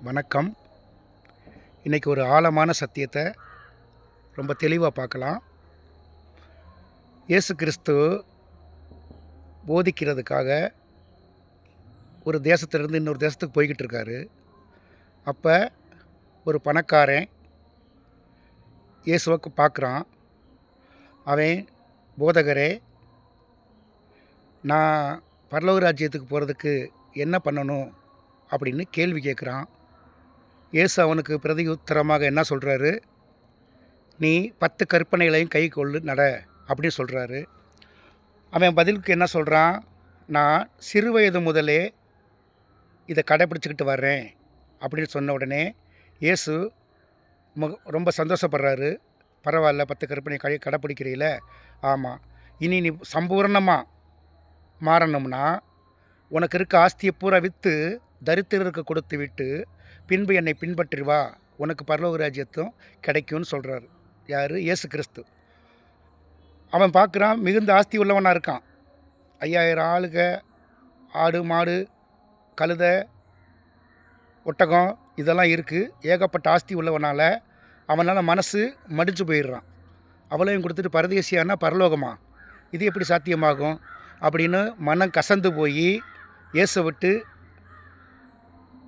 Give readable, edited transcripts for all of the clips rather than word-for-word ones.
வணக்கம். இன்றைக்கி ஒரு ஆழமான சத்தியத்தை ரொம்ப தெளிவாக பார்க்கலாம். இயேசு கிறிஸ்து போதிக்கிறதுக்காக ஒரு தேசத்திலிருந்து இன்னொரு தேசத்துக்கு போய்கிட்டு இருக்காரு. அப்போ ஒரு பணக்காரன் இயேசுவை பார்க்குறான். அவன், போதகரே, நான் பரலோக ராஜ்யத்துக்கு போகிறதுக்கு என்ன பண்ணணும் அப்படின்னு கேள்வி கேட்குறான். இயேசு அவனுக்கு பிரதியுத்தரமாக என்ன சொல்கிறாரு? நீ 10 கற்பனைகளையும் கை கொள்ளு நட அப்படின்னு சொல்கிறாரு. அவன் பதிலுக்கு என்ன சொல்கிறான்? நான் சிறு வயது முதலே இதை கடைப்பிடிச்சிக்கிட்டு வர்றேன் அப்படின்னு சொன்ன உடனே இயேசு ரொம்ப சந்தோஷப்படுறாரு. பரவாயில்ல, 10 கற்பனை கடைப்பிடிக்கிறீல, ஆமாம், இனி நீ சம்பூர்ணமாக மாறணும்னா உனக்கு இருக்க ஆஸ்தியை பூரா விற்று தரித்திரருக்கு கொடுத்து விட்டு பின்பு என்னை பின்பற்றி வா, உனக்கு பரலோக ராஜ்யத்தும் கிடைக்கும்னு சொல்கிறாரு. யார்? இயேசு கிறிஸ்து. அவன் பார்க்குறான், மிகுந்த ஆஸ்தி உள்ளவனாக இருக்கான். 5000 ஆளுக, ஆடு மாடு கழுதை ஒட்டகம் இதெல்லாம் இருக்குது. ஏகப்பட்ட ஆஸ்தி உள்ளவனால் அவனால் மனசு மடிஞ்சு போயிடுறான். அவ்வளோயும் கொடுத்துட்டு பரதேசியானா பரலோகமா, இது எப்படி சாத்தியமாகும் அப்படின்னு மனம் கசந்து போய் இயேசை விட்டு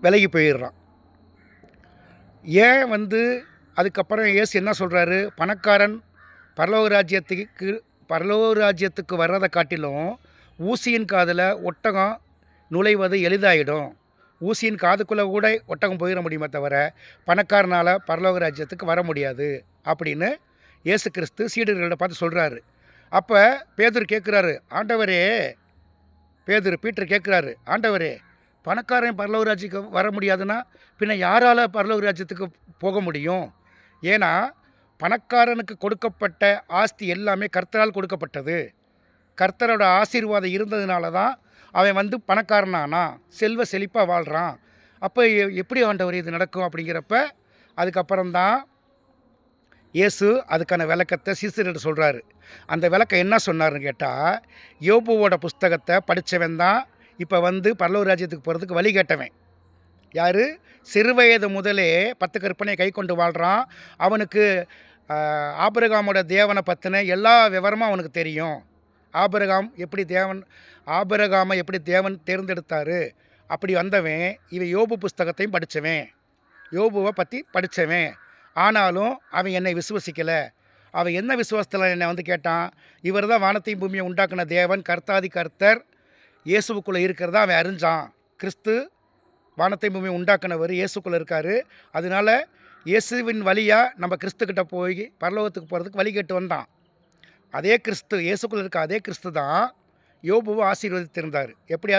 விலகி போயிடுறான். ஏன் அதுக்கப்புறம் இயேசு என்ன சொல்கிறாரு? பணக்காரன் பரலோக ராஜ்யத்துக்கு வர்றதை காட்டிலும் ஊசியின் காதில் ஒட்டகம் நுழைவது எளிதாகிடும். ஊசியின் காதுக்குள்ளே கூட ஒட்டகம் போயிட முடியுமே தவிர பணக்காரனால் பரலோக ராஜ்யத்துக்கு வர முடியாது அப்படின்னு இயேசு கிறிஸ்து சீடர்களை பார்த்து சொல்கிறாரு. அப்போ பேதுரு கேட்குறாரு, ஆண்டவரே, பீட்டர் கேட்குறாரு, ஆண்டவரே, பணக்காரன் பரலோக ராஜ்யத்துக்கு வர முடியாதுன்னா பின்ன யாரால் பரலோக ராஜ்யத்துக்கு போக முடியும்? ஏன்னா பணக்காரனுக்கு கொடுக்கப்பட்ட ஆஸ்தி எல்லாமே கர்த்தரால் கொடுக்கப்பட்டது. கர்த்தரோட ஆசீர்வாதம் இருந்ததுனால தான் அவன் பணக்காரனானா, செல்வ செழிப்பாக வாழ்கிறான். அப்போ எப்படி ஆண்டவர் இது நடக்கும் அப்படிங்கிறப்ப அதுக்கப்புறம்தான் இயேசு அதுக்கான விளக்கத்தை சீசர்கிட்ட சொல்கிறாரு. அந்த விளக்கம் என்ன சொன்னார்னு கேட்டால், யோபுவோட புஸ்தகத்தை படித்தவன் தான் இப்போ பரலோக ராஜ்யத்துக்கு போகிறதுக்கு வழி கேட்டவன். யார்? சிறுவயது முதலே 10 கற்பனையை கை கொண்டு வாழ்கிறான். அவனுக்கு ஆபிரகாமோட தேவனை பற்றின எல்லா விவரமும் அவனுக்கு தெரியும். ஆபிரகாமை எப்படி தேவன் தேர்ந்தெடுத்தார் அப்படி வந்தவன். இவன் யோபு புஸ்தகத்தையும் படித்தவன், யோபுவை பற்றி படித்தவன். ஆனாலும் அவன் என்னை விசுவசிக்கலை. அவன் என்ன விசுவாசத்தில் என்னை கேட்டான்? இவர் தான் வானத்தையும் பூமியை உண்டாக்குன தேவன், கர்த்தாதி கர்த்தர் இயேசுக்குள்ளே இருக்கிறதா அவன் அறிஞ்சான். கிறிஸ்து வானத்தையும் பூமியை உண்டாக்குனவர் இயேசுக்குள்ளே இருக்கார். அதனால இயேசுவின் வழியாக நம்ம கிறிஸ்துக்கிட்ட போய் பரலோகத்துக்கு போகிறதுக்கு வழி கேட்டு வந்தான். அதே கிறிஸ்து, இயேசுக்குள்ளே இருக்க அதே கிறிஸ்து தான் யோபுவை ஆசீர்வதித்திருந்தார். எப்படி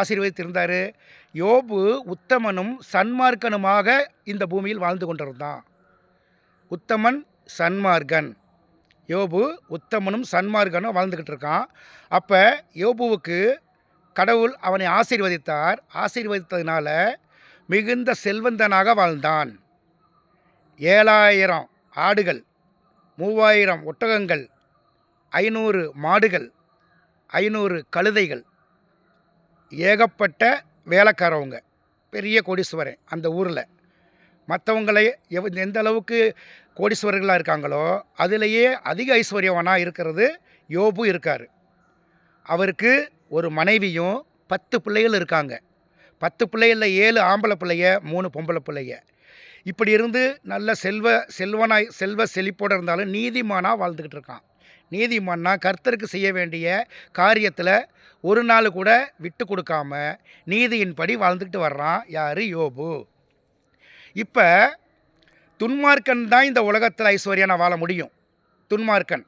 ஆசீர்வதித்திருந்தார்? யோபு உத்தமனும் சன்மார்க்கனுமாக இந்த பூமியில் வாழ்ந்து கொண்டிருந்தான். உத்தமன், சன்மார்க்கன். யோபு உத்தமனும் சன்மார்க்கனும் வாழ்ந்துக்கிட்டு இருக்கான். அப்போ யோபுவுக்கு கடவுள் அவனை ஆசீர்வதித்தார். ஆசீர்வதித்ததுனால மிகுந்த செல்வந்தனாக வாழ்ந்தான். 7000 ஆடுகள், 3000 ஒட்டகங்கள், 500 மாடுகள், 500 கழுதைகள், ஏகப்பட்ட வேலைக்காரவங்க, பெரிய கோடீஸ்வரன் அந்த ஊரில். மற்றவங்களை எந்த அளவுக்கு கோடீஸ்வரர்களாக இருக்காங்களோ அதிலேயே அதிக ஐஸ்வர்யவனாக இருக்கிறது யோபு இருக்கார். அவருக்கு ஒரு மனைவியும் 10 பிள்ளைகள் இருக்காங்க. 10 பிள்ளைகளில் 7 ஆம்பளை பிள்ளைய, 3 பொம்பளை பிள்ளைய. இப்படி இருந்து நல்ல செல்வ செழிப்போடு இருந்தாலும் நீதிமானாக வாழ்ந்துக்கிட்டு இருக்கான். நீதிமான்னா கர்த்தருக்கு செய்ய வேண்டிய காரியத்தில் ஒரு நாள் கூட விட்டு கொடுக்காம நீதியின்படி வாழ்ந்துக்கிட்டு வர்றான். யார்? யோபு. இப்போ துன்மார்க்கன் தான் இந்த உலகத்தில் ஐஸ்வர்யான வாழ முடியும். துன்மார்க்கன்,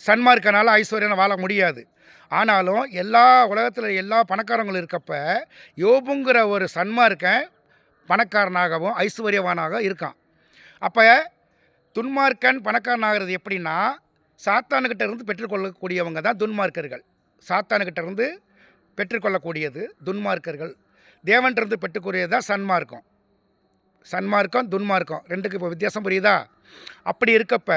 சன்மார்க்கனால் ஐஸ்வர்யான வாழ முடியாது. ஆனாலும் எல்லா உலகத்தில் எல்லா பணக்காரங்களும் இருக்கப்ப யோபுங்கிற ஒரு சன்மார்க்கன் பணக்காரனாகவும் ஐஸ்வர்யவானாக இருக்கான். அப்போ துன்மார்க்கன் பணக்காரனாகிறது எப்படின்னா, சாத்தானுக்கிட்ட இருந்து பெற்றுக்கொள்ளக்கூடியவங்க தான் துன்மார்க்கர்கள். சாத்தானுக்கிட்ட இருந்து பெற்றுக்கொள்ளக்கூடியது துன்மார்க்கர்கள். தேவன்கிட்ட பெற்றுக்கூடியது தான் சன்மார்க்கம். சன்மார்க்கம், துன்மார்க்கம் ரெண்டுக்கு இப்போ வித்தியாசம் புரியுதா? அப்படி இருக்கப்ப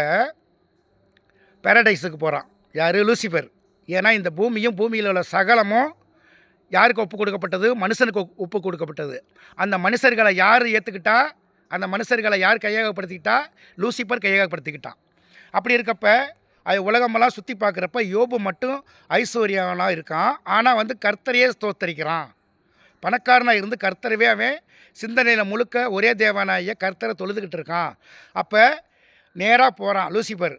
பேரடைஸுக்கு போகிறான். யார்? லூசிஃபர். ஏன்னா இந்த பூமியும் பூமியில் உள்ள சகலமும் யாருக்கு ஒப்பு கொடுக்கப்பட்டது? மனுஷனுக்கு ஒப்பு கொடுக்கப்பட்டது. அந்த மனுஷர்களை யார் ஏற்றுக்கிட்டா? அந்த மனுஷர்களை யார் கையகப்படுத்திக்கிட்டா? லூசிபர் கையகப்படுத்திக்கிட்டான். அப்படி இருக்கப்ப அது உலகமெல்லாம் சுற்றி பார்க்குறப்ப யோபு மட்டும் ஐஸ்வர்யவனாக இருக்கான். ஆனால் வந்து கர்த்தரையே ஸ்தோத்தரிக்கிறான். பணக்காரனாக இருந்து கர்த்தரவே அவன் சிந்தனையில் முழுக்க ஒரே தேவனாகிய கர்த்தரை தொழுதுகிட்டு இருக்கான். அப்போ நேராக போகிறான் லூசிபர்.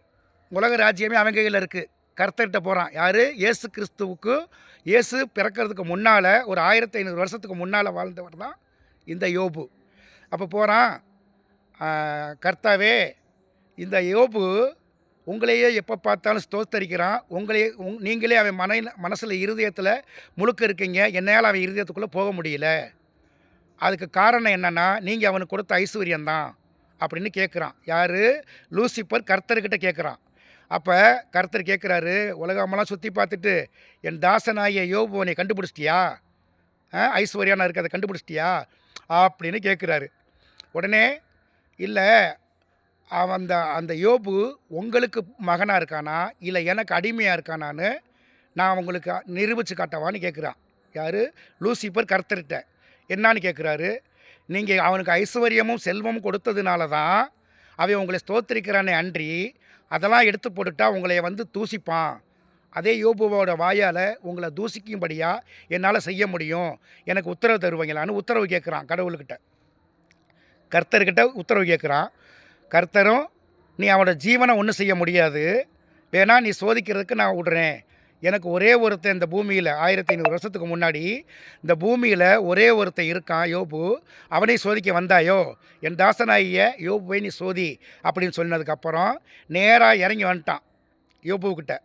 உலக ராஜ்யமே அவன் கையில் இருக்குது. கர்த்தர்கிட்ட போகிறான். யார்? இயேசு கிறிஸ்துவுக்கு இயேசு பிறக்கிறதுக்கு முன்னால் ஒரு 1500 வருஷத்துக்கு முன்னால் வாழ்ந்தவர் தான் இந்த யோபு. அப்போ போகிறான். கர்த்தாவே, இந்த யோபு உங்களையே எப்போ பார்த்தாலும் ஸ்தோத்தரிக்கிறான். நீங்களே அவன் மனசில் இருதயத்தில் முழுக்க இருக்கீங்க. என்னால் அவன் இருதயத்துக்குள்ளே போக முடியல. அதுக்கு காரணம் என்னென்னா, நீங்கள் அவனுக்கு கொடுத்த ஐஸ்வர்யந்தான் அப்படின்னு கேட்குறான். யார்? லூசிபர் கர்த்தர்கிட்ட கேட்குறான். அப்போ கர்த்தர் கேட்குறாரு, உலகமெல்லாம் சுற்றி பார்த்துட்டு என் தாசனாகிய யோபு உன்னை கண்டுபிடிச்சிட்டியா? ஐஸ்வர்யானா இருக்கு, அதை கண்டுபிடிச்சிட்டியா அப்படின்னு கேட்குறாரு. உடனே இல்லை, அந்த யோபு உங்களுக்கு மகனாக இருக்கானா இல்லை எனக்கு அடிமையாக இருக்கானான்னு நான் உங்களுக்கு நிரூபித்து காட்டவான்னு கேட்குறான். யார்? லூசிபர் கர்த்தர்கிட்ட. என்னான்னு கேட்குறாரு. நீங்கள் அவனுக்கு ஐஸ்வர்யமும் செல்வமும் கொடுத்ததுனால தான் அவன் உங்களை ஸ்தோத்திரிக்கிறானே அன்றி, அதெல்லாம் எடுத்து போட்டுட்டா உங்களை வந்து தூசிப்பான். அதே யோபுவோட வாயால் உங்களை தூசிக்கும்படியாக என்னால் செய்ய முடியும். எனக்கு உத்தரவு தருவீங்களான்னு உத்தரவு கேட்குறான் கடவுள்கிட்ட. கர்த்தர்கிட்ட உத்தரவு கேட்குறான். கர்த்தரும், நீ அவனோட ஜீவனை ஒன்றும் செய்ய முடியாது, வேணா நீ சோதிக்கிறதுக்கு நான் விடுறேன். எனக்கு ஒரே ஒருத்தன் இந்த பூமியில் 1500 வருஷத்துக்கு முன்னாடி இந்த பூமியில் ஒரே ஒருத்தன் இருக்கான் யோபு. அவனை சோதிக்க வந்தாயோ? என் தாசனாகிய யோபுவை நீ சோதி அப்படின்னு சொன்னதுக்கப்புறம் நேராக இறங்கி வந்துட்டான் யோபுக்கிட்ட.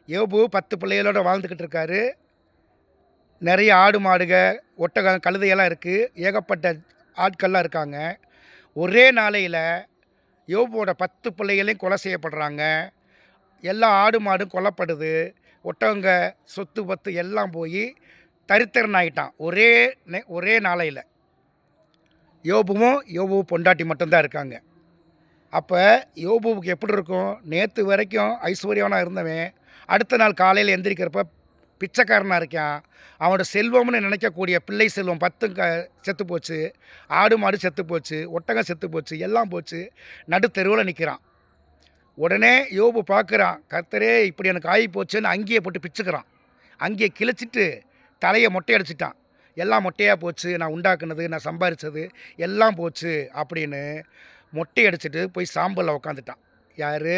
யோபு 10 பிள்ளைகளோடு வாழ்ந்துக்கிட்டு இருக்காரு. நிறைய ஆடு மாடுக ஒட்டகம் கழுதையெல்லாம் இருக்குது. ஏகப்பட்ட ஆட்கள்லாம் இருக்காங்க. ஒரே நாளையில் யோபுவோட 10 பிள்ளைகளையும் கொலை செய்யப்படுறாங்க. எல்லா ஆடு மாடும் கொல்லப்படுது. ஒட்டவங்க சொத்து பத்து எல்லாம் போய் தரித்திரன் ஆகிட்டான் ஒரே நாளையில். யோபு பொண்டாட்டி மட்டும்தான் இருக்காங்க. அப்போ யோபுவுக்கு எப்படி இருக்கும்? நேற்று வரைக்கும் ஐஸ்வர்யவனாக இருந்தவன் அடுத்த நாள் காலையில் எந்திரிக்கிறப்ப பிச்சைக்காரனாக இருக்கான். அவனோட செல்வம்னு நினைக்கக்கூடிய பிள்ளை செல்வம் 10 செத்து போச்சு, ஆடு மாடு செத்து போச்சு, ஒட்டகம் செத்து போச்சு, எல்லாம் போச்சு. நடு தெருவில் நிற்கிறான். உடனே யோபு பார்க்குறான், கர்த்தரே இப்படி எனக்கு ஆகி போச்சுன்னு அங்கேயே போட்டு பிச்சுக்கிறான். அங்கேயே கிழிச்சிட்டு தலையை மொட்டையடிச்சிட்டான். எல்லாம் மொட்டையாக போச்சு, நான் உண்டாக்குனது, நான் சம்பாதிச்சது எல்லாம் போச்சு அப்படின்னு மொட்டையடிச்சிட்டு போய் சாம்பலில் உக்காந்துட்டான். யார்?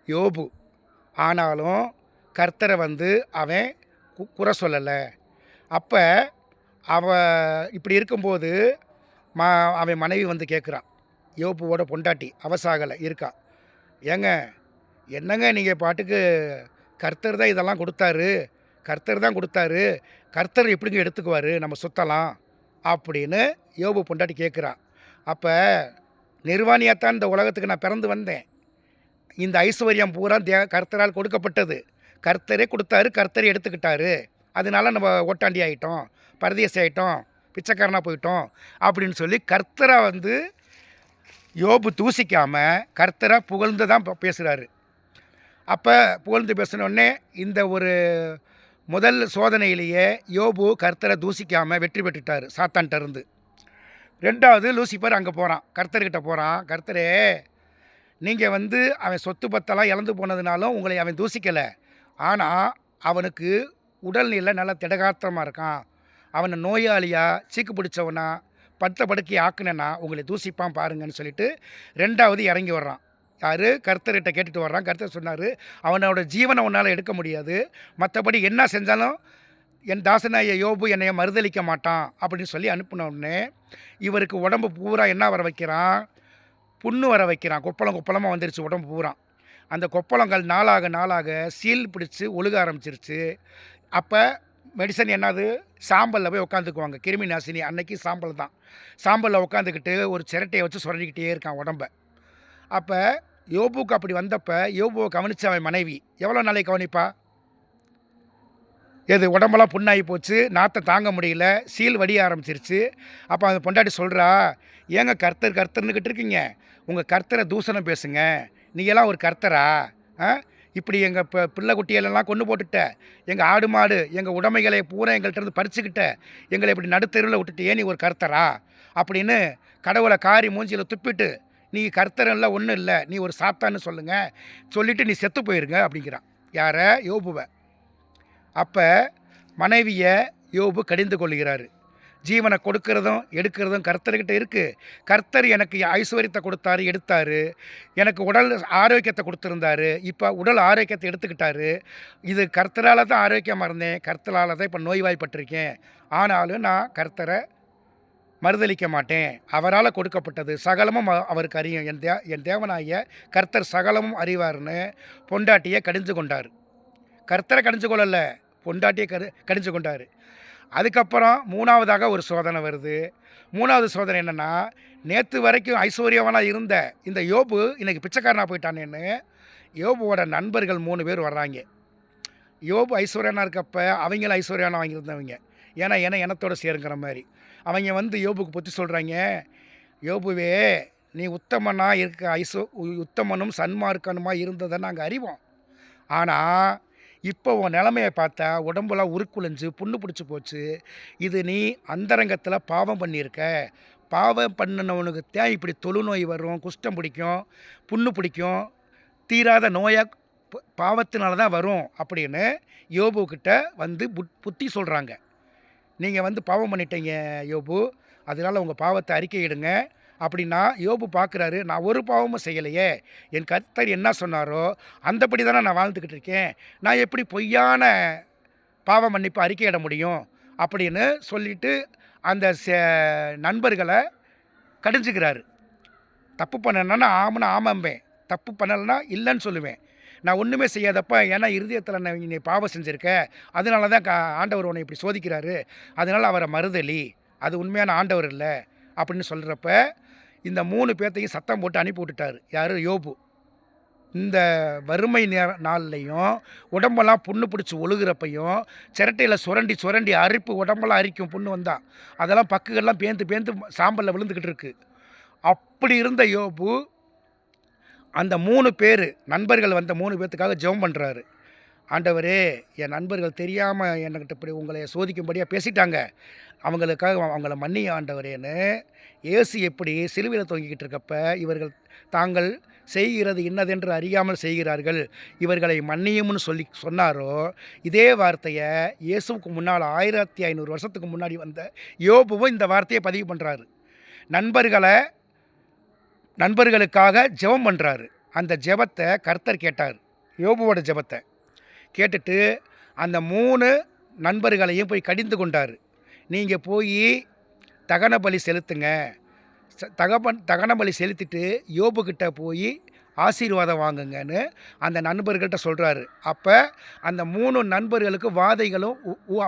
யோபு. ஆனாலும் கர்த்தரை வந்து அவன் குறை சொல்லலை. அப்போ இப்படி இருக்கும்போது அவன் மனைவி வந்து கேட்குறான். யோபுவோட பொண்டாட்டி அவசாகலை இருக்கா. ஏங்க, என்னங்க நீங்கள் பாட்டுக்கு கர்த்தர் தான் இதெல்லாம் கொடுத்தாரு, கர்த்தர் எப்படிங்க எடுத்துக்குவார் நம்ம சொத்தலாம் அப்படின்னு யோபு பொண்டாட்டி கேட்குறான். அப்போ நிர்வாணியாத்தான் இந்த உலகத்துக்கு நான் பிறந்து வந்தேன். இந்த ஐஸ்வர்யம் பூரா கர்த்தரால் கொடுக்கப்பட்டது. கர்த்தரே கொடுத்தாரு, கர்த்தரே எடுத்துக்கிட்டாரு. அதனால நம்ம ஓட்டாண்டி ஆகிட்டோம், பரதேசி ஆகிட்டோம், பிச்சைக்காரனாக போயிட்டோம் அப்படின்னு சொல்லி கர்த்தரை வந்து யோபு தூசிக்காமல் கர்த்தரை புகழ்ந்து தான் பேசுகிறாரு. அப்போ புகழ்ந்து பேசினோடனே இந்த ஒரு முதல் சோதனையிலேயே யோபு கர்த்தரை தூசிக்காமல் வெற்றி பெற்றுட்டார் சாத்தான்கிட்ட இருந்து. 2வது லூசிபர் அங்கே போகிறான், கர்த்தர்கிட்ட போகிறான். கர்த்தரே, நீங்கள் வந்து அவன் சொத்து பத்தெல்லாம் இழந்து போனதுனாலும் உங்களை அவன் தூசிக்கலை. ஆனால் அவனுக்கு உடல்நிலை நல்லா திடகாத்திரமாக இருக்கான். அவனை நோயாளியாக சீக்கு பிடிச்சவனா படுத்த படுக்கை ஆக்குனேன்னா உங்களை தூசிப்பான் பாருங்கன்னு சொல்லிட்டு 2வது இறங்கி வர்றான். யார்? கர்த்தர்கிட்ட கேட்டுட்டு வர்றான். கர்த்தர் சொன்னார், அவனோட ஜீவனை உன்னால் எடுக்க முடியாது, மற்றபடி என்ன செஞ்சாலும் என் தாசனாய யோபு என்னைய மறுதளிக்க மாட்டான் அப்படின்னு சொல்லி அனுப்பின உடனே இவருக்கு உடம்பு பூரா என்ன வர வைக்கிறான்? புண்ணு வர வைக்கிறான். கொப்பளமாக வந்துருச்சு உடம்பு பூரா. அந்த கொப்பளங்கள் நாளாக சீல் பிடிச்சி ஒழுக ஆரம்பிச்சிருச்சு. அப்போ மெடிசன் என்னது? சாம்பலில் போய் உட்காந்துக்குவாங்க, கிருமி நாசினி. அன்னைக்கு சாம்பல் தான். சாம்பலில் உட்காந்துக்கிட்டு ஒரு சிரட்டையை வச்சு சுரண்டிக்கிட்டே இருக்கான் உடம்பை. அப்போ யோபுக்கு அப்படி வந்தப்போ யோபுவை கவனித்த அவன் மனைவி எவ்வளோ நாளைக்கு கவனிப்பா? உடம்பெல்லாம் புண்ணாகி போச்சு, நாற்றை தாங்க முடியல, சீல் வடிய ஆரம்பிச்சிருச்சு. அப்போ அந்த பொண்டாட்டி சொல்கிறா, ஏங்க கர்த்தர்னுக்கிட்டு இருக்கீங்க, உங்கள் கர்த்தரை தூசணம் பேசுங்க, நீங்களாம் ஒரு கர்த்தரா? இப்படி எங்கள் பிள்ளை குட்டிகளெல்லாம் கொண்டு போட்டுட்ட, எங்கள் ஆடு மாடு எங்கள் உடைமைகளை பூரா எங்கள்கிட்ட பறிச்சுக்கிட்ட, எங்களை இப்படி நடுத்தெருவில் விட்டுட்டு நீ ஒரு கர்த்தரா அப்படின்னு கடவுளை காரி மூஞ்சியில் துப்பிட்டு, நீ கர்த்தர் இல்லை ஒன்றும் இல்லை, நீ ஒரு சாத்தான்னு சொல்லுங்கள், சொல்லிவிட்டு நீ செத்து போயிருங்க அப்படிங்கிறான். யாரை? யோபுவை. அப்போ மனைவியை யோபு கடிந்து கொள்கிறாரு. ஜீவனை கொடுக்கறதும் எடுக்கிறதும் கர்த்தர்கிட்ட இருக்குது. கர்த்தர் எனக்கு ஐஸ்வர்யத்தை கொடுத்தாரு, எடுத்தார். எனக்கு உடல் ஆரோக்கியத்தை கொடுத்துருந்தாரு, இப்போ உடல் ஆரோக்கியத்தை எடுத்துக்கிட்டாரு. இது கர்த்தரால் தான் ஆரோக்கியமாக இருந்தேன், கர்த்தரால் தான் இப்போ நோய்வாய்ப்பட்டிருக்கேன். ஆனாலும் நான் கர்த்தரை மறுதளிக்க மாட்டேன். அவரால் கொடுக்கப்பட்டது சகலமும் அவருக்கு அறியும். என் தேவனாகிய கர்த்தர் சகலமும் அறிவார்னு பொண்டாட்டியை கடிஞ்சு கொண்டார். கர்த்தரை கடிஞ்சு கொள்ளலை, பொண்டாட்டியை கடிஞ்சு கொண்டார். அதுக்கப்புறம் மூணாவதாக ஒரு சோதனை வருது. மூணாவது சோதனை என்னென்னா, நேற்று வரைக்கும் ஐஸ்வர்யவனாக இருந்த இந்த யோபு இன்றைக்கி பிச்சைக்காரனாக போயிட்டானேன்னு யோபுவோட நண்பர்கள் 3 பேர் வர்றாங்க. யோபு ஐஸ்வர்யனாக இருக்கப்ப அவங்களும் ஐஸ்வர்யானா வாங்கியிருந்தவங்க. ஏன்னா இனத்தோடு சேருங்கிற மாதிரி அவங்க வந்து யோபுக்கு பற்றி சொல்கிறாங்க. யோபுவே, நீ உத்தமனாக இருக்க உத்தமனும் சன்மார்க்கனுமாக இருந்ததை நாங்கள் அறிவோம். ஆனால் இப்போ உன் நிலைமையை பார்த்தா உடம்புலாம் உருக்குலைஞ்சு புண்ணு பிடிச்சி போச்சு. இது நீ அந்தரங்கத்தில் பாவம் பண்ணியிருக்க. பாவம் பண்ணினவனுக்கு தான் இப்படி தொழுநோய் வரும், குஷ்டம் பிடிக்கும், புண்ணு பிடிக்கும், தீராத நோயாக பாவத்தினால தான் வரும் அப்படின்னு யோபுக்கிட்ட வந்து புத்தி சொல்கிறாங்க. நீங்கள் வந்து பாவம் பண்ணிட்டீங்க யோபு, அதனால் உங்கள் பாவத்தை அறிக்கையிடுங்க அப்படின்னா யோபு பார்க்குறாரு, நான் ஒரு பாவமும் செய்யலையே, என் கர்த்தர் என்ன சொன்னாரோ அந்தபடி தானே நான் வாழ்ந்துக்கிட்டு இருக்கேன், நான் எப்படி பொய்யான பாவ மன்னிப்பு அறிக்கையிட முடியும் அப்படின்னு சொல்லிட்டு அந்த நண்பர்களை கடிஞ்சுக்கிறாரு. தப்பு பண்ணேன்னா ஆமான்னு ஆமாம்பேன், தப்பு பண்ணலைன்னா இல்லைன்னு சொல்லுவேன். நான் ஒன்றுமே செய்யாதப்ப ஏன்னா இருதயத்தில் நீ பாவம் செஞ்சுருக்க, அதனால தான் ஆண்டவர் உன்னை இப்படி சோதிக்கிறாரு, அதனால் அவரை மறுதலி, அது உண்மையான ஆண்டவர் இல்லை அப்படின்னு சொல்கிறப்ப இந்த 3 பேர்த்தையும் சத்தம் போட்டு அனுப்பி விட்டுட்டார். யார்? யோபு. இந்த வறுமை நாள்லையும் உடம்பெல்லாம் புண்ணு பிடிச்சி ஒழுகிறப்பையும் சிரட்டையில் சுரண்டி அரிப்பு உடம்பெல்லாம் அரிக்கும் புண்ணு வந்தால், அதெல்லாம் பக்குகள்லாம் பேந்து சாம்பலில் விழுந்துக்கிட்டு இருக்குது. அப்படி இருந்த யோபு அந்த 3 பேர் நண்பர்கள் வந்த 3 பேர்த்துக்காக ஜெபம் பண்ணுறாரு. ஆண்டவரே, என் நண்பர்கள் தெரியாமல் என்கிட்ட இப்படி உங்களை சோதிக்கும்படியாக பேசிட்டாங்க, அவங்களுக்காக அவங்கள மன்னிய ஆண்டவரேன்னு இயேசு எப்படி சிலுவையில் தொங்கிக்கிட்டு இருக்கப்ப இவர்கள் தாங்கள் செய்கிறது இன்னதென்று அறியாமல் செய்கிறார்கள், இவர்களை மன்னியும்னு சொன்னாரோ, இதே வார்த்தையை இயேசுவுக்கு முன்னால் 1500 வருஷத்துக்கு முன்னாடி வந்த யோபுவும் இந்த வார்த்தையை பதிவு பண்ணுறாரு. நண்பர்களுக்காக ஜெபம் பண்ணுறாரு. அந்த ஜெபத்தை கர்த்தர் கேட்டார், யோபுவோட ஜெபத்தை கேட்டுட்டு அந்த 3 நண்பர்களையும் போய் கடிந்து கொண்டார். நீங்கள் போய் தகன பலி செலுத்துங்க, தகன பலி செலுத்திட்டு யோபுக்கிட்ட போய் ஆசீர்வாதம் வாங்குங்கன்னு அந்த நண்பர்கள்ட்ட சொல்கிறாரு. அப்போ அந்த 3 நண்பர்களுக்கு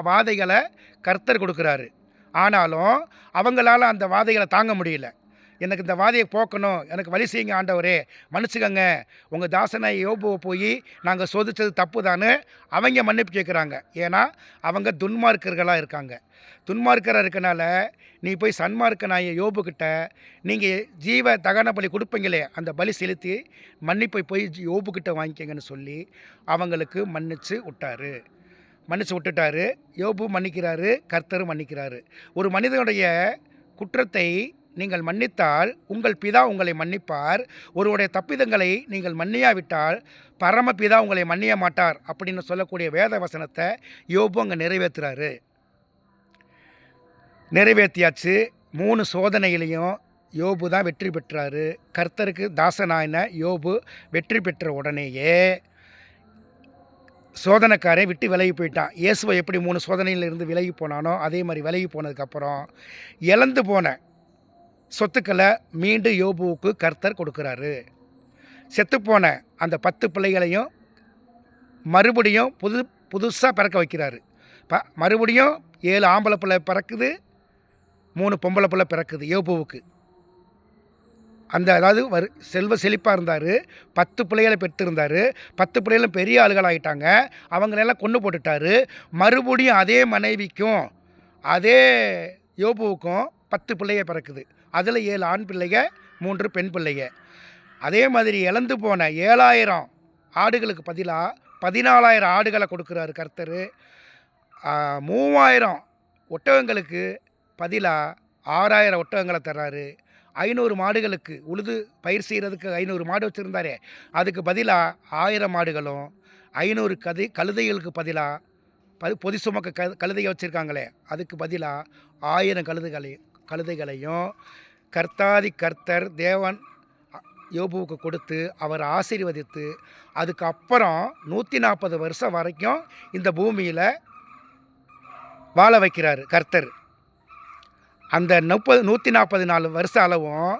வாதைகளை கர்த்தர் கொடுக்குறாரு. ஆனாலும் அவங்களால அந்த வாதைகளை தாங்க முடியல. எனக்கு இந்த வாதையை போக்கணும், எனக்கு வழி செய்யுங்க ஆண்டவரே, மன்னிச்சுக்கங்க, உங்கள் தாசனை யோபுவை போய் நாங்கள் சோதித்தது தப்பு தானே அவங்க மன்னிப்பு கேட்குறாங்க. ஏன்னா அவங்க துன்மார்க்கர்களாக இருக்காங்க. துன்மார்க்கராக இருக்கனால நீ போய் சன்மார்க்கனாய யோபுக்கிட்ட நீங்கள் ஜீவ தகன பலி கொடுப்பீங்களே, அந்த பலி செலுத்தி மன்னிப்பை போய் யோபுக்கிட்ட வாங்கிக்கங்கன்னு சொல்லி அவங்களுக்கு மன்னிச்சு விட்டுட்டாரு. யோபு மன்னிக்கிறாரு, கர்த்தரும் மன்னிக்கிறாரு. ஒரு மனிதனுடைய குற்றத்தை நீங்கள் மன்னித்தால் உங்கள் பிதா உங்களை மன்னிப்பார், ஒருவருடைய தப்பிதங்களை நீங்கள் மன்னியாவிட்டால் பரமபிதா உங்களை மன்னிய மாட்டார் அப்படின்னு சொல்லக்கூடிய வேத வசனத்தை யோபு அங்கே நிறைவேற்றியாச்சு. 3 சோதனையிலையும் யோபு தான் வெற்றி பெற்றார். கர்த்தருக்கு தாசனாயின யோபு வெற்றி பெற்ற உடனேயே சோதனைக்காரன் விட்டு விலகி போயிட்டான். இயேசுவை எப்படி 3 சோதனையிலிருந்து விலகி போனானோ அதே மாதிரி விலகி போனதுக்கப்புறம் இழந்து போன சொத்துக்களை மீண்டும் யோபுவுக்கு கர்த்தர் கொடுக்குறாரு. செத்துப்போன அந்த 10 பிள்ளைகளையும் மறுபடியும் புதுசாக பிறக்க வைக்கிறாரு. மறுபடியும் 7 ஆம்பளை பிள்ளை பிறக்குது, 3 பொம்பளை பிள்ளை பிறக்குது யோபுவுக்கு. அதாவது செல்வ செழிப்பாக இருந்தார், 10 பிள்ளைகளை பெற்றிருந்தார். 10 பிள்ளைகளும் பெரிய ஆளுகளாகிட்டாங்க. அவங்களெல்லாம் கொண்டு போட்டுட்டார். மறுபடியும் அதே மனைவிக்கும் அதே யோபுவுக்கும் 10 பிள்ளைய பிறக்குது. அதில் 7 ஆண் பிள்ளைங்க, 3 பெண் பிள்ளைங்க. அதே மாதிரி இழந்து போன 7000 ஆடுகளுக்கு பதிலாக 14,000 ஆடுகளை கொடுக்குறாரு கர்த்தர். 3,000 ஒட்டகங்களுக்கு பதிலாக 6,000 ஒட்டகங்களை தர்றாரு. 500 மாடுகளுக்கு உழுது பயிர் செய்கிறதுக்கு 500 மாடு வச்சுருந்தாரே, அதுக்கு பதிலாக 1000 மாடுகளும், 500 கழுதைகளுக்கு பதிலாக பொதி சுமக்க கழுதையை வச்சுருக்காங்களே, அதுக்கு பதிலாக 1000 கழுதைகளையும் கர்த்தாதி கர்த்தர் தேவன் யோபுவுக்கு கொடுத்து அவர் ஆசீர்வதித்து, அதுக்கப்புறம் 140 வருஷம் வரைக்கும் இந்த பூமியில் வாழ வைக்கிறார் கர்த்தர். அந்த 140 வருஷ அளவும்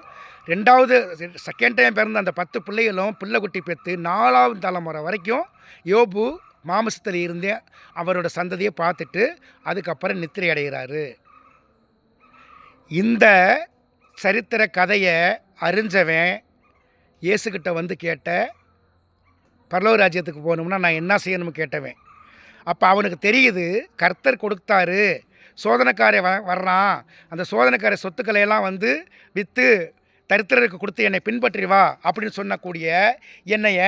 செகண்ட் டைம் பிறந்த அந்த 10 பிள்ளைகளும் பிள்ளை குட்டி பெற்று 4ஆவது தலைமுறை வரைக்கும் யோபு மாமிசத்தில் இருந்தே அவரோட சந்ததியை பார்த்துட்டு அதுக்கப்புறம் நித்திரை அடைகிறாரு. இந்த சரித்திர கதையை அறிஞ்சவன் இயேசுக்கிட்ட வந்து கேட்ட, பரலோக ராஜ்யத்துக்கு போகணும்னா நான் என்ன செய்யணும்னு கேட்டவன். அப்போ அவனுக்கு தெரியுது கர்த்தர் கொடுத்தாரு, சோதனைக்காரன் வர்றான், அந்த சோதனைக்கார சொத்துக்களையெல்லாம் வந்து விற்று தரித்திரருக்கு கொடுத்து என்னை பின்பற்றி வா அப்படின்னு சொன்னக்கூடிய என்னைய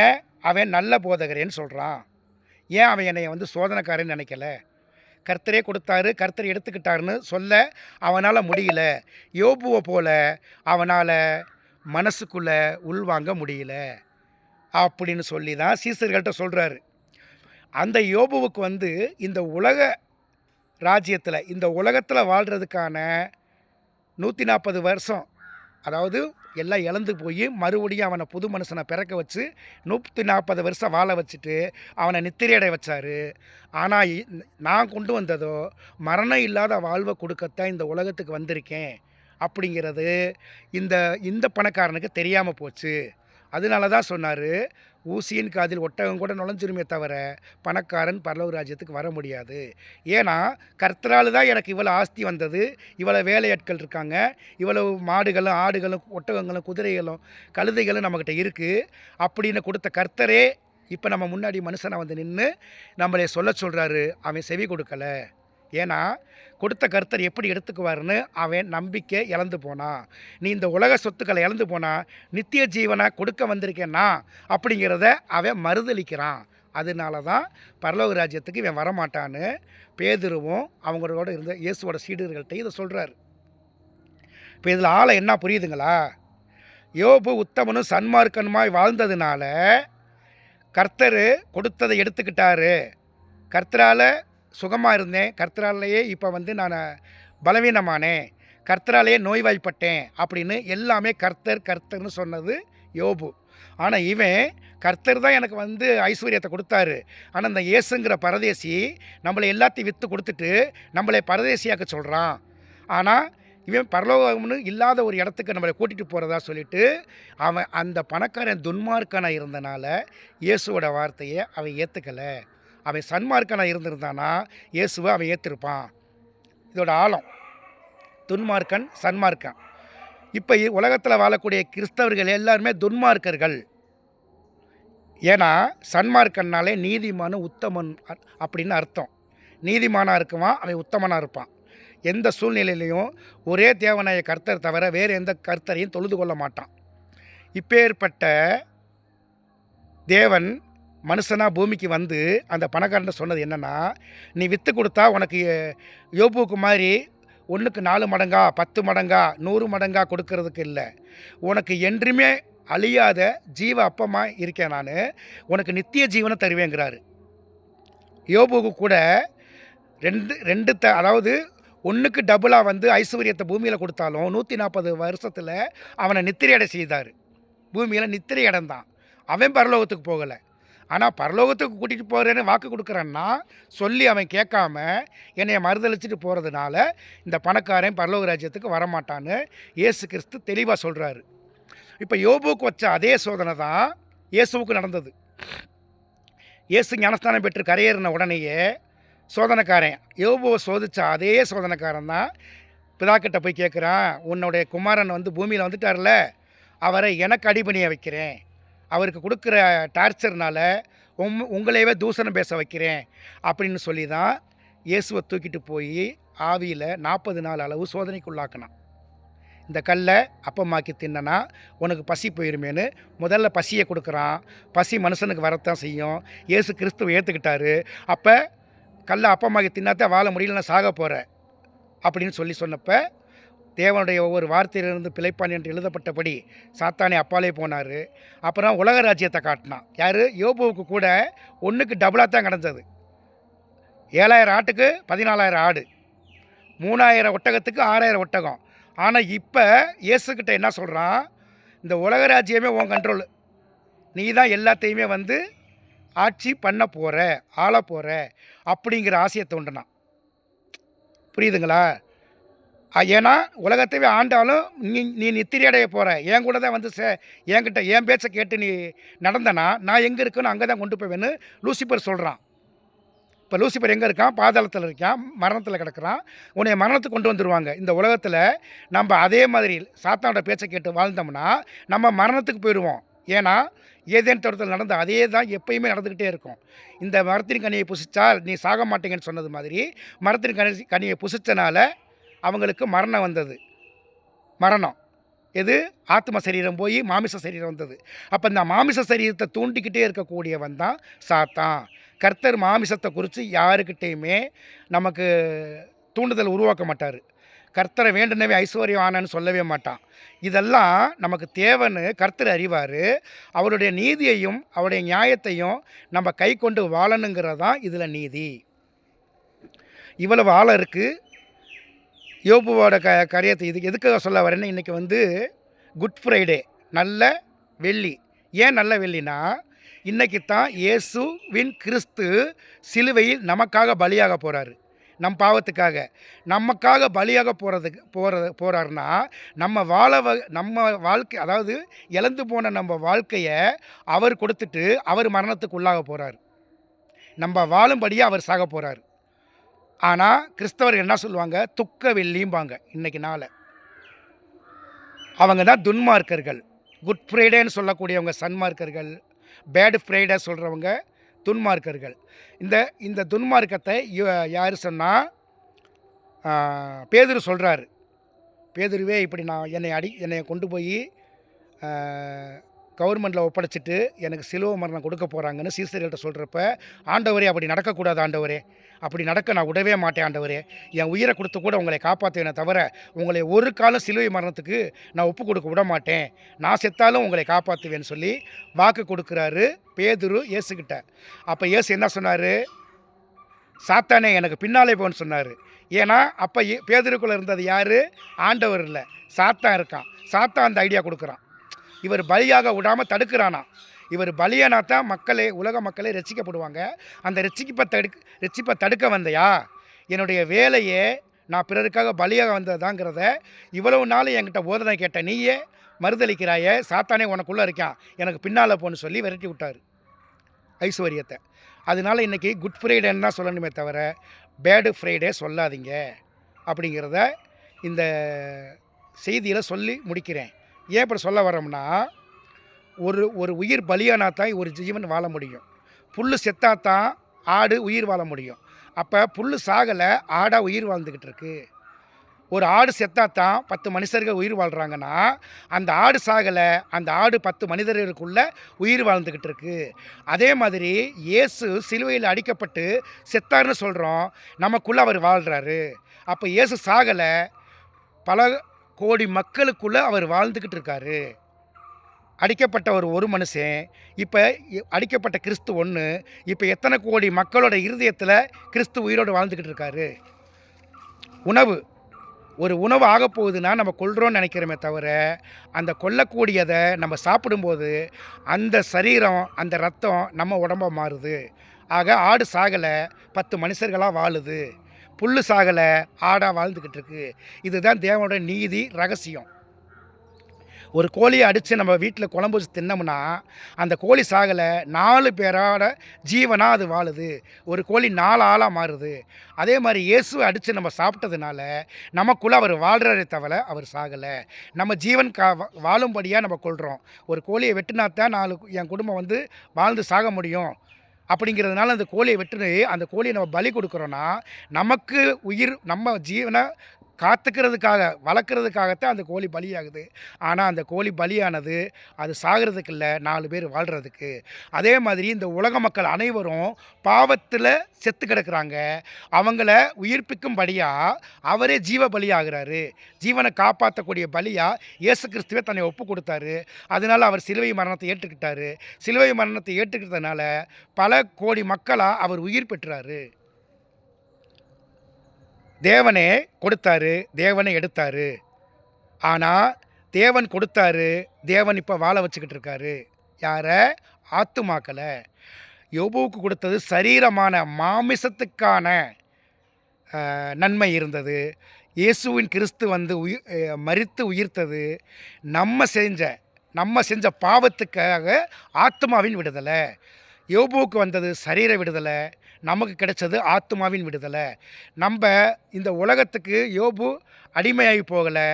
அவன் நல்ல போதகரேன்னு சொல்கிறான். ஏன் அவன் என்னை வந்து சோதனைக்காரன்னு நினைக்கல? கர்த்தரே கொடுத்தாரு, கர்த்தர் எடுத்துக்கிட்டாருன்னு சொல்ல அவனால் முடியல. யோபுவை போல அவனால் மனசுக்குள்ளே உள்வாங்க முடியல அப்படின்னு சொல்லி தான் சீசர்கள்ட்ட சொல்கிறாரு. அந்த யோபுவுக்கு வந்து இந்த உலக ராஜ்யத்தில், இந்த உலகத்தில் வாழ்கிறதுக்கான 140 வருஷம், அதாவது எல்லாம் இழந்து போய் மறுபடியும் அவனை புது மனுஷனை பிறக்க வச்சு 140 வருஷம் வாழ வச்சுட்டு அவனை நித்திரையடை வச்சார். ஆனால் நான் கொண்டு வந்ததோ மரணம் இல்லாத வாழ்வை கொடுக்கத்தான் இந்த உலகத்துக்கு வந்திருக்கேன் அப்படிங்கிறது இந்த பணக்காரனுக்கு தெரியாமல் போச்சு. அதனால தான் சொன்னார், ஊசியின் காதில் ஒட்டகம் கூட நுழைஞ்சிருமே தவிர பணக்காரன் பரலோக ராஜ்யத்துக்கு வர முடியாது. ஏன்னா கர்த்தரால் தான் எனக்கு இவ்வளோ ஆஸ்தி வந்தது, இவ்வளோ வேலையாட்கள் இருக்காங்க, இவ்வளவு மாடுகளும் ஆடுகளும் ஒட்டகங்களும் குதிரைகளும் கழுதைகளும் நம்மக்கிட்ட இருக்குது அப்படின்னு கொடுத்த கர்த்தரே இப்போ நம்ம முன்னாடி மனுஷனை வந்து நின்று நம்மளை சொல்கிறாரு. அவன் செவி கொடுக்கலை. ஏன்னா கொடுத்த கர்த்தர் எப்படி எடுத்துக்குவார்னு அவன் நம்பிக்கை இழந்து போனான். நீ இந்த உலக சொத்துக்களை இழந்து போனால் நித்திய ஜீவனை கொடுக்க வந்திருக்கேன்னா அப்படிங்கிறத அவன் மறுதளிக்கிறான். அதனால தான் பரலோக ராஜ்யத்துக்கு இவன் வரமாட்டான்னு பேதுருவும் அவங்களோட இருந்த இயேசுவோட சீடர்கள்ட்ட இதை சொல்கிறார். இப்போ இதில் ஆளை என்ன புரியுதுங்களா? யோபு உத்தமனும் சன்மார்க்கனுமாய் வாழ்ந்ததுனால கர்த்தர் கொடுத்ததை எடுத்துக்கிட்டாரு. கர்த்தரால் சுகமாக இருந்தேன், கர்த்தராலேயே இப்போ வந்து நான் பலவீனமானேன், கர்த்தராலேயே நோய்வாய்ப்பட்டேன் அப்படின்னு எல்லாமே கர்த்தர்னு சொன்னது யோபு. ஆனால் இவன் கர்த்தர் தான் எனக்கு வந்து ஐஸ்வர்யத்தை கொடுத்தாரு, ஆனால் இந்த இயேசுங்கிற பரதேசி நம்மளை எல்லாத்தையும் விற்று கொடுத்துட்டு நம்மளை பரதேசியாக்க சொல்கிறான். ஆனால் இவன் பரலோகம்னு இல்லாத ஒரு இடத்துக்கு நம்மளை கூட்டிகிட்டு போகிறதா சொல்லிவிட்டு அவன் அந்த பணக்காரன் துன்மார்க்கனாக இருந்தனால இயேசுவோட வார்த்தையை அவன் ஏற்றுக்கலை. அவன் சன்மார்க்கனாக இருந்திருந்தானா இயேசுவை அவன் ஏற்றிருப்பான். இதோட ஆழம் துன்மார்க்கன் சன்மார்க்கன். இப்போ உலகத்தில் வாழக்கூடிய கிறிஸ்தவர்கள் எல்லாருமே துன்மார்க்கர்கள். ஏன்னா சன்மார்க்கன்னாலே நீதிமானு உத்தமன் அப்படின்னு அர்த்தம். நீதிமானாக இருக்குவான், அவன் உத்தமனாக இருப்பான். எந்த சூழ்நிலையிலையும் ஒரே தேவனாய கர்த்தர் தவிர வேறு எந்த கர்த்தரையும் தொழுது கொள்ள மாட்டான். இப்பேற்பட்ட தேவன் மனுஷனாக பூமிக்கு வந்து அந்த பணக்காரன் சொன்னது என்னென்னா, நீ விற்று கொடுத்தா உனக்கு யோபுவுக்கு மாதிரி 1க்கு 4 மடங்கா 10 மடங்கா 100 மடங்கா கொடுக்கறதுக்கு இல்லை, உனக்கு என்றுமே அழியாத ஜீவ அப்பமாக இருக்கேன் நான், உனக்கு நித்திய ஜீவனை தருவேங்கிறாரு. யோபுவுக்கு கூட அதாவது 1க்கு டபுளாக வந்து ஐஸ்வர்யத்தை பூமியில் கொடுத்தாலும் 140 வருஷத்தில் அவனை நித்திரையடை செய்தார். பூமியில் நித்திரை அடைந்தான். அவன் பரலோகத்துக்கு போகலை. ஆனால் பரலோகத்துக்கு கூட்டிகிட்டு போகிறேன்னு வாக்கு கொடுக்குறான்னா சொல்லி அவன் கேட்காம என்னை மறுதளிச்சுட்டு போகிறதுனால இந்த பணக்காரன் பரலோக ராஜ்யத்துக்கு வரமாட்டான்னு இயேசு கிறிஸ்து தெளிவாக சொல்கிறாரு. இப்போ யோபுவுக்கு வச்ச அதே சோதனை தான் இயேசுவுக்கு நடந்தது. இயேசு ஞானஸ்தானம் பெற்று கரையேறின உடனேயே சோதனைக்காரன் யோபுவை சோதித்த அதே சோதனைக்காரன் தான் பிதாக்கிட்ட போய் கேட்குறான், உன்னுடைய குமாரன் வந்து பூமியில் வந்துட்டார்ல, அவரை எனக்கு அடிபணிய வைக்கிறேன், அவருக்கு கொடுக்குற டார்ச்சர்னால் உங்களையவே தூஷணம் பேச வைக்கிறேன் அப்படின்னு சொல்லி தான் இயேசுவை தூக்கிட்டு போய் ஆவியில் 40 நாள் அளவு சோதனைக்குள்ளாக்கினான். இந்த கல்லை அப்பமாக்கி தின்னனா உனக்கு பசி போயிருமேன்னு முதல்ல பசியை கொடுக்குறான். பசி மனுஷனுக்கு வரத்தான் செய்யும். இயேசு கிறிஸ்துவை ஏற்றுக்கிட்டாரு. அப்போ கல்லை அப்பமாக்கி தின்னாத்தான் வாழ முடியல, நான் சாக போகிறேன் அப்படின்னு சொன்னப்ப தேவனுடைய ஒவ்வொரு வார்த்தையிலிருந்து பிழைப்பான் என்று எழுதப்பட்டபடி சாத்தானே அப்பாலே போனார். அப்புறம் உலக ராஜ்யத்தை காட்டினான். யார்? யோபுவுக்கு கூட ஒன்றுக்கு டபுளாக தான் கிடந்தது. 7,000 ஆட்டுக்கு 14,000 ஆடு, 3,000 ஒட்டகத்துக்கு 6,000 ஒட்டகம். ஆனால் இப்போ இயேசுக்கிட்ட என்ன சொல்கிறான்? இந்த உலக ராஜ்யமே உன் கண்ட்ரோல், நீ தான் எல்லாத்தையுமே ஆட்சி பண்ண போகிற, ஆள போகிற அப்படிங்கிற ஆசையை தோன்றினான். புரியுதுங்களா? ஏன்னா உலகத்தையே ஆண்டாலும் நீ நித்திரை அடைய போகிற, என் கூட தான் என்கிட்ட என் பேச்சை கேட்டு நீ நடந்தனா நான் எங்கே இருக்குன்னு அங்கே தான் கொண்டு போவேன்னு லூசிபர் சொல்கிறான். இப்போ லூசிபர் எங்கே இருக்கான்? பாதாளத்தில் இருக்கான், மரணத்தில் கிடக்கிறான். உன்னை மரணத்துக்கு கொண்டு வந்துடுவாங்க. இந்த உலகத்தில் நம்ம அதே மாதிரி சாத்தானோட பேச்சை கேட்டு வாழ்ந்தோம்னா நம்ம மரணத்துக்கு போயிடுவோம். ஏன்னா ஏதேன் தோட்டத்தில் நடந்த அதே தான் எப்பயுமே நடந்துக்கிட்டே இருக்கும். இந்த மரத்தின் கனியை புசித்தால் நீ சாக மாட்டேங்கன்னு சொன்னது மாதிரி மரத்தின் கனியை புசித்தனால அவங்களுக்கு மரணம் வந்தது. மரணம் எது? ஆத்ம சரீரம் போய் மாமிச சரீரம் வந்தது. அப்போ இந்த மாமிச சரீரத்தை தூண்டிக்கிட்டே இருக்கக்கூடியவன் தான் சாத்தான். கர்த்தர் மாமிசத்தை குறித்து யாருக்கிட்டேயுமே நமக்கு தூண்டுதல் உருவாக்க மாட்டார். கர்த்தரை வேண்டுனவே ஐஸ்வர்யம் ஆனன்னு சொல்லவே மாட்டான். இதெல்லாம் நமக்கு தேவைன்னு கர்த்தர் அறிவார். அவருடைய நீதியையும் அவருடைய நியாயத்தையும் நம்ம கை கொண்டு வாழணுங்கிறது தான் இதில் நீதி. இவ்வளவு ஆழ இருக்குது யோபுவோட காரியத்தை. இது எதுக்காக சொல்ல வரேன்னா, இன்றைக்கி குட் ஃப்ரைடே, நல்ல வெள்ளி. ஏன் நல்ல வெள்ளினா, இன்றைக்கி தான் இயேசுவின் கிறிஸ்து சிலுவையில் நமக்காக பலியாக போகிறாரு. நம் பாவத்துக்காக நமக்காக பலியாக போகிறாருன்னா நம்ம வாழ்க்கை, அதாவது இழந்து போன நம்ம வாழ்க்கையை அவர் கொடுத்துட்டு அவர் மரணத்துக்கு உள்ளாக போகிறார். நம்ம வாழும்படியாக அவர் சாக போகிறார். ஆனால் கிறிஸ்தவர் என்ன சொல்லுவாங்க? துக்க வெள்ளியும்பாங்க. இன்றைக்கி நாளை அவங்க தான் துன்மார்க்கர்கள். குட் ஃப்ரைடேன்னு சொல்லக்கூடியவங்க சன்மார்க்கர்கள், பேட் ஃப்ரைடே சொல்கிறவங்க துன்மார்க்கர்கள். இந்த துன்மார்க்கத்தை யார் சொன்னால்? பேதுரு சொல்கிறாரு. பேதுருவே இப்படி நான் என்னை கொண்டு போய் கவர்மெண்ட்டில் ஒப்படைச்சிட்டு எனக்கு சிலுவை மரணம் கொடுக்க போகிறாங்கன்னு சீசர்கள்ட்ட சொல்கிறப்ப, ஆண்டவரே அப்படி நடக்கக்கூடாது ஆண்டவரே, அப்படி நடக்க நான் விடவே மாட்டேன் ஆண்டவரே, என் உயிரை கொடுத்து கூட உங்களை காப்பாற்றுவேனே தவிர உங்களை ஒரு காலம் சிலுவை மரணத்துக்கு நான் ஒப்பு கொடுக்க விட மாட்டேன், நான் செத்தாலும் உங்களை காப்பாற்றுவேன்னு சொல்லி வாக்கு கொடுக்குறாரு பேதுரு இயேசுக்கிட்ட. அப்போ இயேசு என்ன சொன்னார்? சாத்தானே எனக்கு பின்னாலே போன்னு சொன்னார். ஏன்னா அப்போ பேதுருக்குள்ளே இருந்தது யார்? ஆண்டவர் இல்லை, சாத்தான் இருக்கான். சாத்தான் அந்த ஐடியா கொடுக்குறான். இவர் பலியாக விடாமல் தடுக்கிறானா. இவர் பலியானா தான் உலக மக்களே ரட்சிக்கப்படுவாங்க. அந்த ரட்சிப்பை தடுக்க வந்தையா? என்னுடைய வேலையே நான் பிறருக்காக பலியாக வந்ததாங்கிறத இவ்வளவு நாள் என்கிட்ட போதனை கேட்ட நீயே மறுதளிக்கிறாயே, சாத்தானே உனக்குள்ளே இருக்கான், எனக்கு பின்னால் போன்னு சொல்லி விரட்டி விட்டார் ஐஸ்வர்யத்தை. அதனால இன்றைக்கி குட் ஃப்ரைடேன்னு தான் சொல்லணுமே தவிர பேடு ஃப்ரைடே சொல்லாதீங்க அப்படிங்கிறத இந்த செய்தியில் சொல்லி முடிக்கிறேன். ஏன் இப்படி சொல்ல வரோம்னா, ஒரு உயிர் பலியானா தான் ஒரு ஜீவன் வாழ முடியும். புல் செத்தாத்தான் ஆடு உயிர் வாழ முடியும். அப்போ புல் சாகலை, ஆடாக உயிர் வாழ்ந்துக்கிட்டு இருக்கு. ஒரு ஆடு செத்தாத்தான் 10 மனுஷர்கள் உயிர் வாழ்கிறாங்கன்னா, அந்த ஆடு சாகலை, அந்த ஆடு 10 மனிதர்களுக்குள்ளே உயிர் வாழ்ந்துக்கிட்டு இருக்கு. அதே மாதிரி இயேசு சிலுவையில் அடிக்கப்பட்டு செத்தார்னு சொல்கிறோம், நமக்குள்ளே அவர் வாழ்கிறாரு. அப்போ இயேசு சாகலை, பல கோடி மக்களுக்குள்ளே அவர் வாழ்ந்துக்கிட்டு இருக்காரு. அடிக்கப்பட்ட ஒரு மனுஷன், இப்போ அடிக்கப்பட்ட கிறிஸ்து ஒன்று, இப்போ எத்தனை கோடி மக்களோட இருதயத்தில் கிறிஸ்து உயிரோடு வாழ்ந்துக்கிட்டு இருக்காரு. ஒரு உணவு ஆகப்போகுதுன்னா நம்ம கொல்றோன்னு நினைக்கிறோமே தவிர, அந்த கொல்லக்கூடியதை நம்ம சாப்பிடும்போது அந்த சரீரம், அந்த ரத்தம் நம்ம உடம்பை மாறுது. ஆக ஆடு சாகலை, 10 மனுஷர்களாக வாழுது. புல் சாகலை, ஆடாக வாழ்ந்துக்கிட்டு இருக்கு. இதுதான் தேவனோட நீதி ரகசியம். ஒரு கோழியை அடித்து நம்ம வீட்டில் குழம்பு வச்சு தின்னோம்னா அந்த கோழி சாகலை, 4 பேரோட ஜீவனாக அது வாழுது. ஒரு கோழி 4 ஆளாக மாறுது. அதே மாதிரி இயேசுவை அடித்து நம்ம சாப்பிட்டதுனால நமக்குள்ளே அவர் வாழ்கிறதே தவிர அவர் சாகலை. நம்ம ஜீவன் வாழும்படியாக நம்ம கொள்கிறோம். ஒரு கோழியை வெட்டினா தான் என் குடும்பம் வாழ்ந்து சாக முடியும் அப்படிங்கிறதுனால அந்த கோழியை வெட்டுன்னு அந்த கோழியை நம்ம பலி கொடுக்குறோன்னா, நமக்கு உயிர், நம்ம ஜீவனை காத்துக்கிறதுக்காக, வளர்க்குறதுக்காகத்தான் அந்த கோழி பலியாகுது. ஆனா, அந்த கோழி பலியானது, அது சாகுறதுக்கு இல்ல, 4 பேர் வாழ்றதுக்கு. அதே மாதிரி இந்த உலக மக்கள் அனைவரும் பாவத்தில செத்து கிடக்குறாங்க. அவங்கள உயிர்ப்பிக்கும்படியா, அவரே ஜீவ பலியாகுறாரு. ஜீவன காப்பாத்தக்கூடிய பலியா இயேசு கிறிஸ்துவே தன்னை ஒப்புக் குடுத்தாரு. அதனால அவர் சிலுவை மரணத்தை ஏற்றுக்கிட்டாரு. சிலுவை மரணத்தை ஏற்றுக்கிட்டதுனால, பல கோடி மக்களா அவர் உயிர் பெற்றாரு. தேவனே கொடுத்தாரு, தேவனே எடுத்தாரு. ஆனா, தேவன் கொடுத்தாரு, தேவன் இப்ப வாழ வச்சுக்கிட்டு இருக்காரு. யார? ஆத்துமாக்கள. யோபுவுக்கு கொடுத்தது சரீரமான மாமிசத்துக்கான நன்மை இருந்தது. இயேசுவின் கிறிஸ்து வந்து மரித்து உயிர்த்தது நம்ம செஞ்ச பாவத்துக்காக ஆத்துமாவின் விடுதலை. யோபுவுக்கு வந்தது சரீர விடுதலை, நமக்கு கிடைச்சது ஆத்துமாவின் விடுதலை. இந்த உலகத்துக்கு யோபு அடிமையாகி போகலை.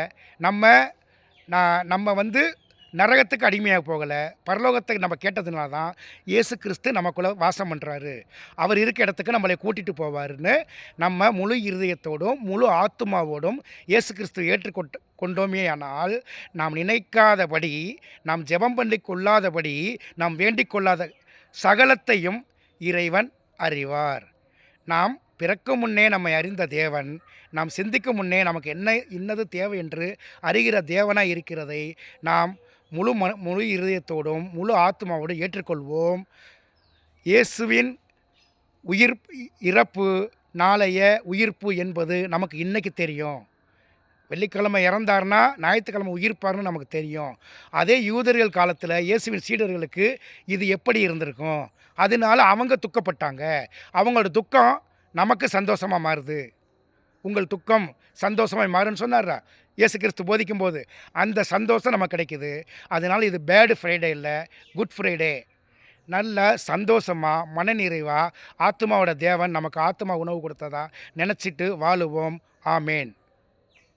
நம்ம வந்து நரகத்துக்கு அடிமையாக போகலை. பரலோகத்தை நம்ம கேட்டதுனால தான் இயேசு கிறிஸ்து நமக்குள்ளே வாசம் பண்ணுறாரு. அவர் இருக்க இடத்துக்கு நம்மளை கூட்டிகிட்டு போவாருன்னு நம்ம முழு இருதயத்தோடும் முழு ஆத்துமாவோடும் இயேசு கிறிஸ்து கொண்டோமே ஆனால், நாம் நினைக்காதபடி, நாம் ஜெபம் பண்ணி கொள்ளாதபடி, நாம் வேண்டிக் கொள்ளாத சகலத்தையும் இறைவன் அறிவார். நாம் பிறக்கும் முன்னே நம்மை அறிந்த தேவன், நாம் சிந்திக்கும் முன்னே நமக்கு இன்னது தேவை என்று அறிகிற தேவனாய் இருக்கிறதை நாம் முழு இருதயத்தோடும் முழு ஆத்மாவோடும் ஏற்றுக்கொள்வோம். இயேசுவின் இறப்பு, நாளைய உயிர்ப்பு என்பது நமக்கு இன்றைக்கி தெரியும். வெள்ளிக்கிழமை இறந்தார்னா ஞாயிற்றுக்கிழமை உயிர்ப்பார்னு நமக்கு தெரியும். அதே யூதர்கள் காலத்தில் இயேசுவின் சீடர்களுக்கு இது எப்படி இருந்திருக்கும்? அதனால அவங்க துக்கப்பட்டாங்க. அவங்களோட துக்கம் நமக்கு சந்தோஷமாக மாறுது. உங்கள் துக்கம் சந்தோஷமாய் மாறுன்னு சொன்னாரா இயேசு கிறிஸ்து போதிக்கும்போது? அந்த சந்தோஷம் நமக்கு கிடைக்குது. அதனால் இது பேட் ஃப்ரைடே இல்லை, குட் ஃப்ரைடே. நல்ல சந்தோஷமாக, மனநிறைவாக, ஆத்மாவோட தேவன் நமக்கு ஆத்மா உணவு கொடுத்ததா நினச்சிட்டு வாழுவோம். ஆமேன்.